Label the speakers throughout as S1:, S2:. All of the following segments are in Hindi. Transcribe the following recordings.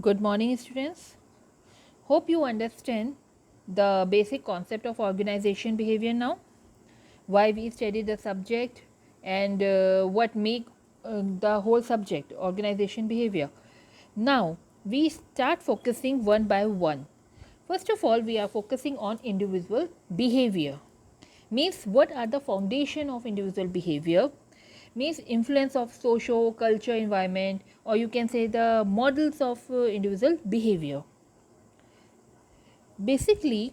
S1: Good morning, students. Hope you understand the basic concept of organization behavior now, why we study the subject, and what make the whole subject organization behavior. Now, we start focusing one by one. First of all, we are focusing on individual behavior. Means what are the foundation of individual behavior? Means influence of social, culture, environment, or you can say the models of individual behavior. Basically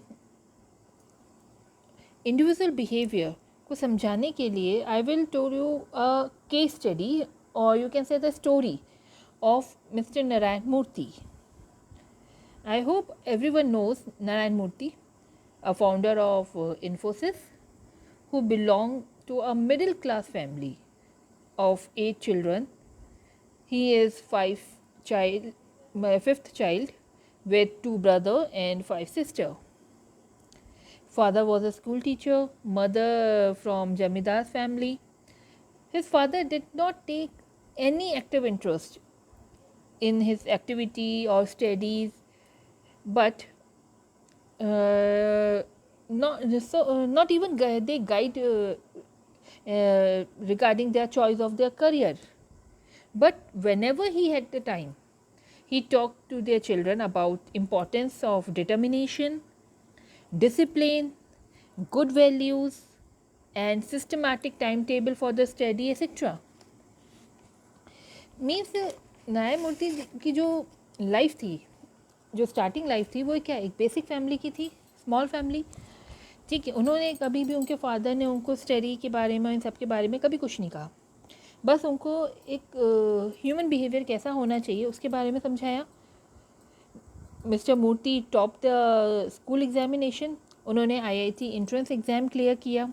S1: individual behaviour को समझाने के लिए I will tell you a case study और you can see the story of Mister Narayan Murthy. I hope everyone knows Narayan Murthy, a founder of Infosys, who belonged to a middle class family of 8 children. He is fifth child with 2 brothers and 5 sisters. Father was a school teacher, mother from Jamidar's family. His father did not take any active interest in his activity or studies, but not even they guide regarding their choice of their career. But whenever he had the time, he talked to their children about importance of determination, discipline, good values, and systematic timetable for the study, etc. Means Narayan Murthy की जो लाइफ थी, जो स्टार्टिंग लाइफ थी, वो क्या एक बेसिक फैमिली की थी, स्मॉल फैमिली. ठीक है, उन्होंने कभी भी उनके फादर ने उनको स्टडी के बारे में, इन सब के बारे में कभी कुछ नहीं कहा. बस उनको एक ह्यूमन बिहेवियर कैसा होना चाहिए उसके बारे में समझाया. Mister Murthy top the school examination. उन्होंने आईआईटी एंट्रेंस एग्ज़ाम क्लियर किया.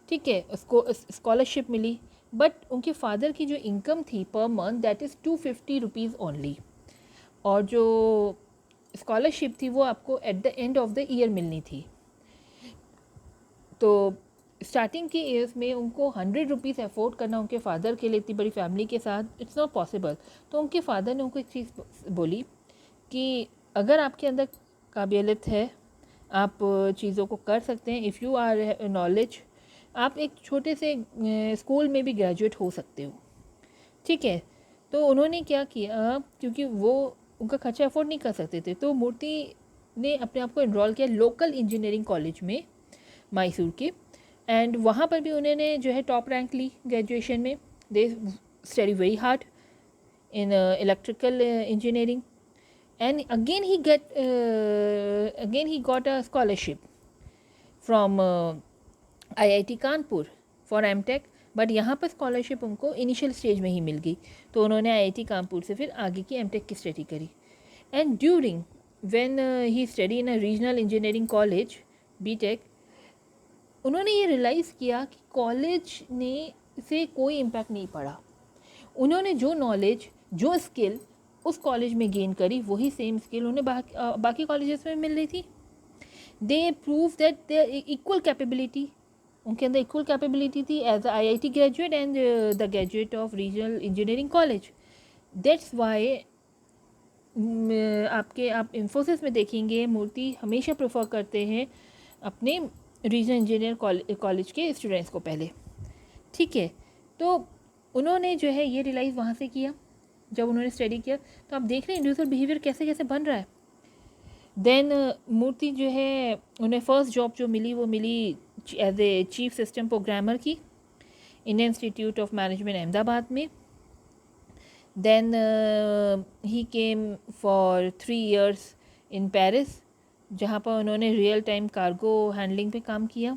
S1: ठीक है, उसको स्कॉलरशिप मिली. बट उनके फादर की जो इनकम थी पर month that is 250 rupees only. और जो स्कॉलरशिप थी वो आपको at the end of the year मिलनी थी. तो स्टार्टिंग के ईयर्स में उनको 100 रुपीज़ अफोर्ड करना उनके फादर के लिए इतनी बड़ी फैमिली के साथ इट्स नॉट पॉसिबल. तो उनके फादर ने उनको एक चीज़ बोली कि अगर आपके अंदर काबिलियत है, आप चीज़ों को कर सकते हैं, इफ़ यू आर नॉलेज, आप एक छोटे से स्कूल में भी ग्रेजुएट हो सकते हो. ठीक है, तो उन्होंने क्या किया, क्योंकि वो उनका खर्चा अफोर्ड नहीं कर सकते थे, तो मूर्ति ने अपने आप को इनरोल किया लोकल इंजीनियरिंग कॉलेज में मैसूर के. एंड वहाँ पर भी उन्होंने जो है टॉप रैंक ली ग्रेजुएशन में. They study very hard in electrical engineering. And again he got a scholarship from IIT Kanpur for MTech. But यहाँ पर स्कॉलरशिप उनको इनिशियल स्टेज में ही मिल गई, तो उन्होंने IIT कानपुर से फिर आगे की MTech की स्टडी करी. And during when he study in a regional engineering college BTech, उन्होंने ये रियलाइज़ किया कि कॉलेज ने से कोई इम्पैक्ट नहीं पड़ा. उन्होंने जो नॉलेज, जो स्किल उस कॉलेज में गेन करी, वही सेम स्किल उन्हें बाकी कॉलेजेस में मिल रही थी. They prove that they equal capability, उनके अंदर इक्वल कैपेबिलिटी थी as a IIT graduate and the graduate of regional engineering college. That's why आप इन्फोसिस में देखेंगे मूर्ति हमेशा प्रेफर करते हैं अपने रीजनल इंजीनियर कॉलेज के स्टूडेंट्स को पहले. ठीक है, तो उन्होंने जो है ये रियलाइज़ वहाँ से किया जब उन्होंने स्टडी किया. तो आप देख रहे हैं इंडिविजुअल बिहेवियर कैसे कैसे बन रहा है. देन मूर्ति जो है, उन्हें फर्स्ट जॉब जो मिली वो मिली as a chief system programmer की Indian Institute of Management Ahmedabad में. Then he came for 3 years in Paris, जहाँ पर उन्होंने रियल टाइम कार्गो हैंडलिंग पे काम किया.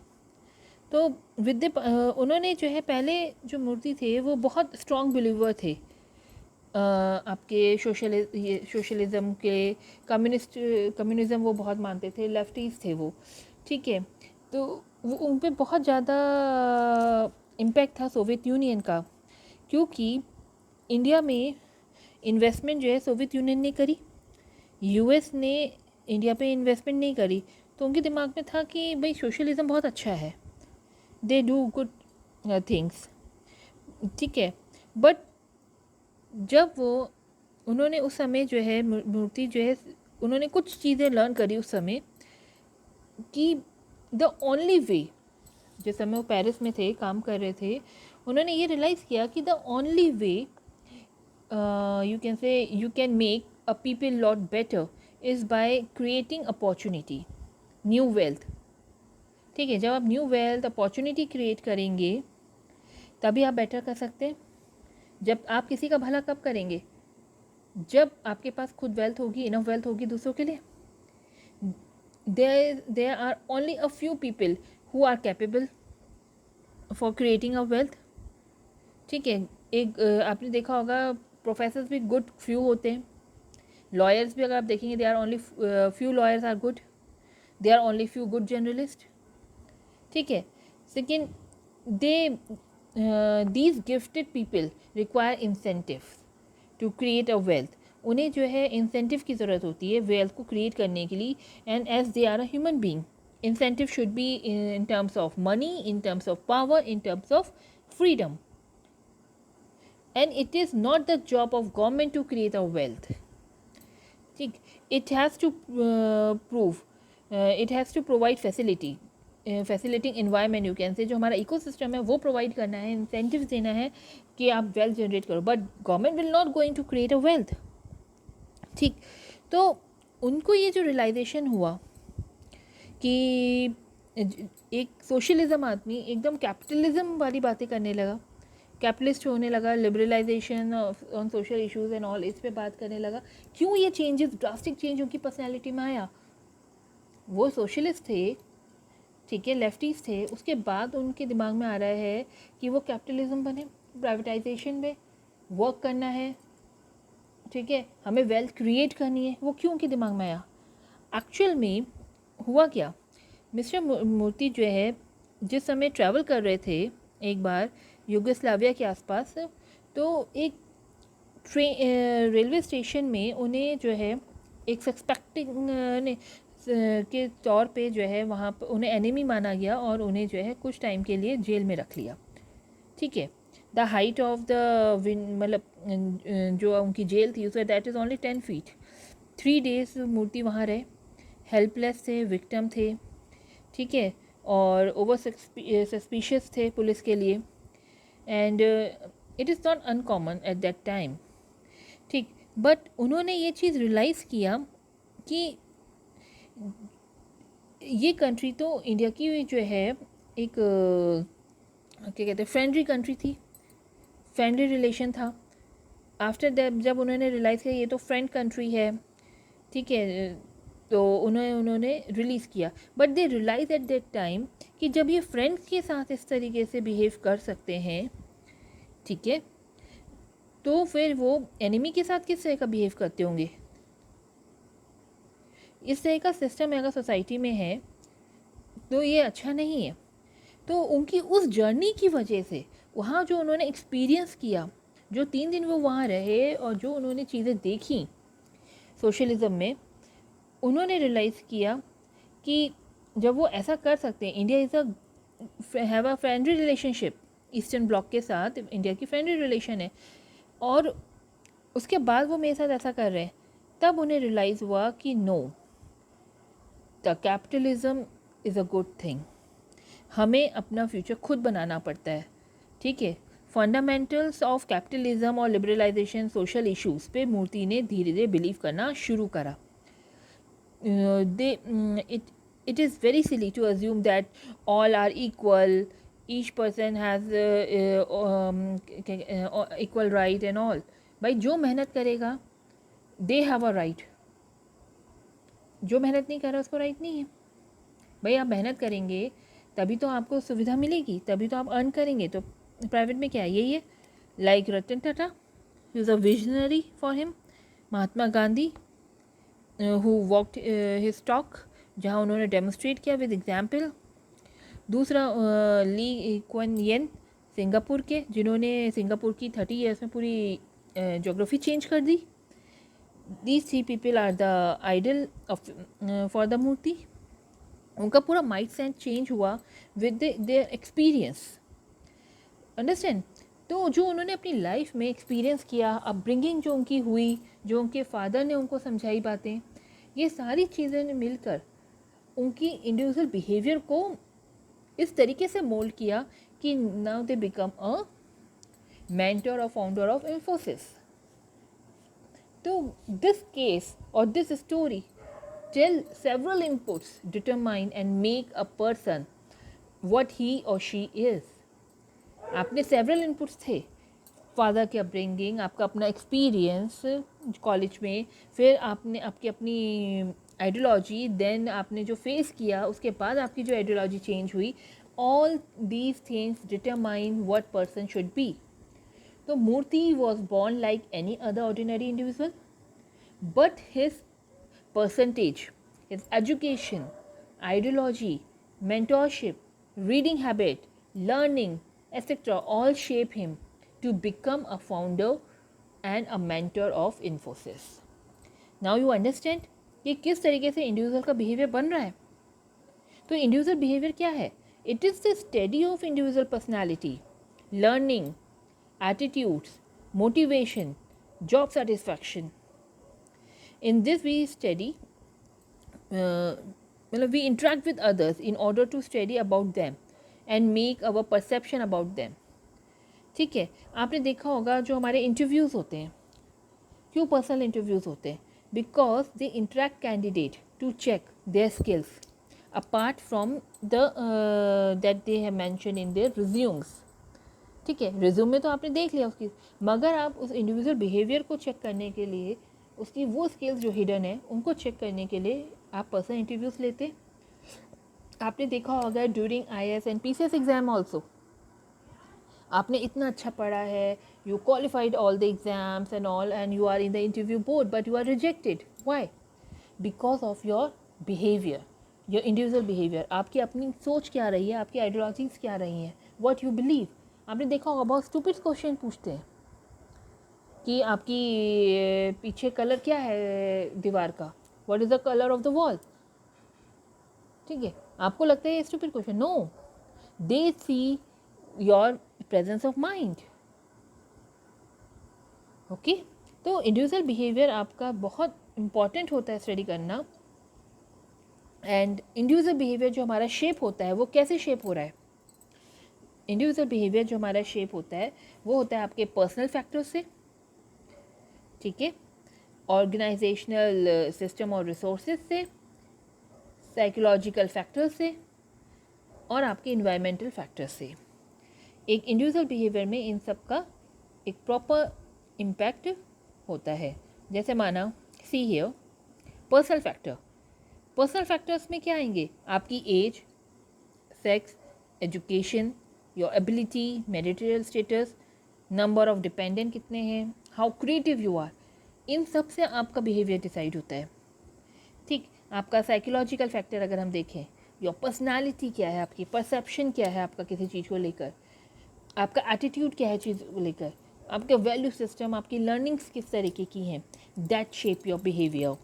S1: तो उन्होंने जो है, पहले जो मूर्ति थे वो बहुत स्ट्रॉन्ग बिलीवर थे आपके सोशलिज़म के, कम्युनिज़म वो बहुत मानते थे, लेफ्टीज थे वो. ठीक है, तो वो उन पर बहुत ज़्यादा इम्पैक्ट था सोवियत यूनियन का, क्योंकि इंडिया में इन्वेस्टमेंट जो है सोवियत यूनियन ने करी, US ने इंडिया पे इन्वेस्टमेंट नहीं करी. तो उनके दिमाग में था कि भाई सोशलिज़म बहुत अच्छा है, दे डू गुड थिंग्स. ठीक है, बट जब वो उन्होंने उस समय जो है मूर्ति जो है उन्होंने कुछ चीज़ें लर्न करी उस समय कि द ओनली वे, जिस समय वो पेरिस में थे काम कर रहे थे, उन्होंने ये रियलाइज़ किया कि the only way you can से you can make a people lot better is by creating opportunity, new wealth. ठीक है, जब आप न्यू वेल्थ अपॉर्चुनिटी क्रिएट करेंगे तभी आप बेटर कर सकते हैं। जब आप किसी का भला कब करेंगे? जब आपके पास खुद वेल्थ होगी, इनफ वेल्थ होगी दूसरों के लिए। there are only a few people who are capable for creating a wealth। ठीक है, एक आपने देखा होगा प्रोफेसर्स भी गुड फ्यू होते हैं, लॉयर्स भी अगर आप देखेंगे they are only few lawyers are good, they are only few good journalist. ठीक है, second they these gifted people require incentive to create a wealth. उन्हें जो है इंसेंटिव की ज़रूरत होती है वेल्थ को क्रिएट करने के लिए, and as they are a human being incentive should be in terms of money, in terms of power, in terms of freedom, and it is not the job of government to create a wealth। ठीक, it has to it has to provide facilitating environment, you can say, जो हमारा इकोसिस्टम है वो प्रोवाइड करना है, इंसेंटिव्स देना है कि आप वेल्थ जनरेट करो, but government will not going to create a wealth. ठीक, तो उनको ये जो रियलाइजेशन हुआ कि एक सोशलिज्म आदमी एकदम कैपिटलिज्म वाली बातें करने लगा, कैपिटलिस्ट होने लगा, liberalisation on social issues and all, इस पे बात करने लगा। क्यों ये चेंजेस, ड्रास्टिक चेंज उनकी पर्सनैलिटी में आया? वो सोशलिस्ट थे, ठीक है, लेफ्टिस्ट थे, उसके बाद उनके दिमाग में आ रहा है कि वो कैपिटलिज्म बने, प्राइवेटाइजेशन में वर्क करना है, ठीक है, हमें वेल्थ क्रिएट करनी है। वो क्यों उनके दिमाग में आया? एक्चुअल में हुआ क्या, मिस्टर मूर्ति जो है जिस समय ट्रैवल कर रहे थे एक बार युगोस्लाविया के आसपास, तो एक रेलवे स्टेशन में उन्हें जो है एक सस्पेक्टिंग के तौर पे जो है वहाँ पर उन्हें एनिमी माना गया और उन्हें जो है कुछ टाइम के लिए जेल में रख लिया। ठीक है, द हाइट ऑफ द मतलब जो उनकी जेल थी उसमें that is only 10 feet। 3 days मूर्ति वहाँ रहे, हेल्पलेस थे, विक्टिम थे, ठीक है, और ओवर सस्पिशियस थे पुलिस के लिए, and it is not uncommon eight that time. ठीक, बट उन्होंने ये चीज़ रियलाइज़ किया कि ये कंट्री तो इंडिया की जो है एक क्या कहते हैं फ्रेंडली कंट्री थी, फ्रेंडली रिलेशन था। आफ्टर दैट जब उन्होंने रियलाइज़ किया ये तो फ्रेंड कंट्री है, ठीक है, तो उन्होंने रिलीज़ किया, but they realise at that time कि जब ये फ्रेंड्स के साथ इस तरीके से बिहेव कर सकते हैं, ठीक है, तो फिर वो एनिमी के साथ किस तरह का बिहेव करते होंगे। इस तरह का सिस्टम अगर सोसाइटी में है तो ये अच्छा नहीं है। तो उनकी उस जर्नी की वजह से वहाँ जो उन्होंने एक्सपीरियंस किया, जो 3 दिन वो वहाँ रहे और जो उन्होंने चीज़ें देखी सोशलिज़म में, उन्होंने रियलाइज़ किया कि जब वो ऐसा कर सकते हैं, India is have a friendly relationship eastern block के साथ, इंडिया की फ्रेंडली रिलेशन है, और उसके बाद वो मेरे साथ ऐसा कर रहे हैं, तब उन्हें रियलाइज़ हुआ कि no, the capitalism is a good thing. हमें अपना फ्यूचर खुद बनाना पड़ता है। ठीक है, फंडामेंटल्स ऑफ कैपिटलिज्म और लिबरलाइजेशन सोशल इश्यूज़ पे मूर्ति ने धीरे धीरे बिलीव करना शुरू करा। It is very silly to assume that all are equal, each person has equal right and all। भाई जो मेहनत करेगा they have a right, जो मेहनत नहीं कर रहा उसको राइट नहीं है। भाई आप मेहनत करेंगे तभी तो आपको सुविधा मिलेगी, तभी तो आप अर्न करेंगे। तो प्राइवेट में क्या है, यही है। Like Ratan Tata, he is a visionary for him. Mahatma Gandhi who walked his talk, जहाँ उन्होंने डेमोस्ट्रेट किया विद एग्जाम्पल। दूसरा ली क्वन येन सिंगापुर के, जिन्होंने सिंगापुर की 30 years में पूरी जोग्राफी चेंज कर दी। These 3 people are the idol of for the मूर्ति। उनका पूरा माइंड सेट चेंज हुआ विद देयर एक्सपीरियंस, अंडरस्टैंड। तो जो उन्होंने अपनी लाइफ में एक्सपीरियंस किया, अपब्रिंगिंग जो उनकी हुई, जो उनके फादर ने उनको समझाई बातें, ये सारी चीज़ें ने मिलकर उनकी इंडिविजुअल बिहेवियर को इस तरीके से मोल्ड किया कि now they become a mentor और फाउंडर ऑफ इन्फोसिस. तो दिस केस और this story tell several inputs determine and make a person what he or she is. आपने सेवरल इनपुट्स थे, फादर की अपब्रिंगिंग, आपका अपना एक्सपीरियंस कॉलेज में, फिर आपने आपकी अपनी आइडियोलॉजी, देन आपने जो फेस किया, उसके बाद आपकी जो आइडियोलॉजी चेंज हुई. All these things determine what person should be. तो Murthy was born like any other ordinary individual, but his percentage, his education, ideology, mentorship, reading habit, learning, etc. all shape him to become a founder and a mentor of Infosys. Now you understand कि किस तरीके से इंडिविजुअल का बिहेवियर बन रहा है. तो इंडिविजुअल बिहेवियर क्या है? It is the study of individual personality, learning, attitudes, motivation, job satisfaction. In this we study, we interact with others in order to study about them and make our perception about them. ठीक है. आपने देखा होगा जो हमारे इंटरव्यूज़ होते हैं, क्यों पर्सनल इंटरव्यूज़ होते हैं? Because they interact candidate to check their skills apart from the that they have mention in their resumes. ठीक है, रिज्यूम में तो आपने देख लिया उसकी, मगर आप उस इंडिविजुअल बिहेवियर को चेक करने के लिए, उसकी वो स्किल्स जो हिडन है उनको चेक करने के लिए आप पर्सनल इंटरव्यूज़ लेते. आपने देखा होगा during IAS and PCS exam also, आपने इतना अच्छा पढ़ा है, you qualified all the exams and all, and you are in the interview board, but you are rejected. Why? Because of your behaviour, your individual behaviour. आपकी अपनी सोच क्या रही है, आपकी आइडियोलॉजीज़ क्या रही हैं, व्हाट यू बिलीव. आपने देखा होगा बहुत स्टूपिड क्वेश्चन पूछते हैं कि आपकी पीछे कलर क्या है दीवार का, what is the colour of the wall. ठीक है, आपको लगता है ये stupid question? No, they see your presence of mind. Okay, तो इंडिविजुअल बिहेवियर आपका बहुत इम्पॉर्टेंट होता है स्टडी करना. एंड इंडिविजुअल बिहेवियर जो हमारा शेप होता है वो कैसे शेप हो रहा है? इंडिविजुअल बिहेवियर जो हमारा शेप होता है वो होता है आपके पर्सनल फैक्टर्स से. ठीक है, ऑर्गेनाइजेशनल सिस्टम और रिसोर्सेज से, साइकोलॉजिकल फैक्टर्स से, और आपके इन्वायरमेंटल फैक्टर्स से. एक इंडिविजुअल बिहेवियर में इन सब का एक प्रॉपर इम्पैक्ट होता है. जैसे माना see here personal factor. Personal factors में क्या आएंगे? आपकी age, sex, education, your ability, marital status, number of dependent कितने हैं, हाउ क्रिएटिव यू आर. इन सब से आपका बिहेवियर डिसाइड होता है. ठीक, आपका साइकोलॉजिकल फैक्टर अगर हम देखें, योर पर्सनालिटी क्या है, आपकी परसेप्शन क्या है आपका किसी चीज़ को लेकर, आपका एटीट्यूड क्या है चीज़ को लेकर, आपके वैल्यू सिस्टम, आपकी लर्निंग्स किस तरीके की हैं, that shape your behaviour.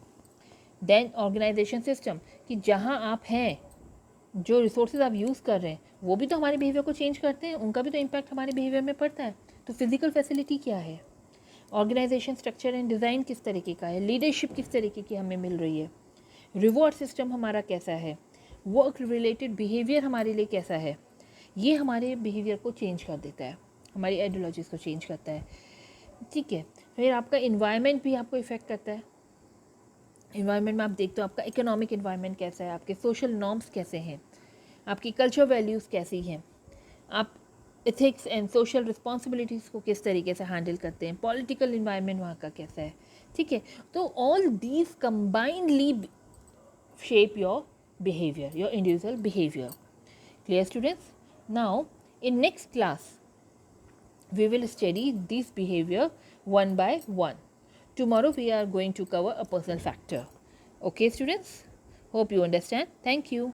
S1: Then organisation system, कि जहाँ आप हैं, जो रिसोर्सेज आप यूज़ कर रहे हैं वो भी तो हमारे बिहेवियर को चेंज करते हैं, उनका भी तो इम्पैक्ट हमारे बिहेवियर में पड़ता है. तो फिजिकल फैसिलिटी क्या है, ऑर्गेनाइजेशन स्ट्रक्चर एंड डिज़ाइन किस तरीके का है, लीडरशिप किस तरीके की हमें मिल रही है, रिवॉर्ड सिस्टम हमारा कैसा है, वर्क रिलेटेड बिहेवियर हमारे लिए कैसा है. ये हमारे बिहेवियर को चेंज कर देता है, हमारी आइडियोलॉजीज़ को चेंज करता है. ठीक है, फिर आपका इन्वायरमेंट भी आपको इफ़ेक्ट करता है. इन्वायरमेंट में आप देखते हो आपका इकोनॉमिक इन्वायरमेंट कैसा है, आपके सोशल नॉर्म्स कैसे हैं, आपकी कल्चर वैल्यूज़ कैसी हैं, आप एथिक्स एंड सोशल रिस्पॉन्सिबिलिटीज़ को किस तरीके से हैंडल करते हैं, पॉलिटिकल इन्वायरमेंट वहाँ का कैसा है. ठीक है, तो all these combinedly shape your behaviour, your individual behaviour. Clear students? Now in next class we will study this behavior one by one. Tomorrow we are going to cover a personal factor. Okay students, hope you understand. Thank you.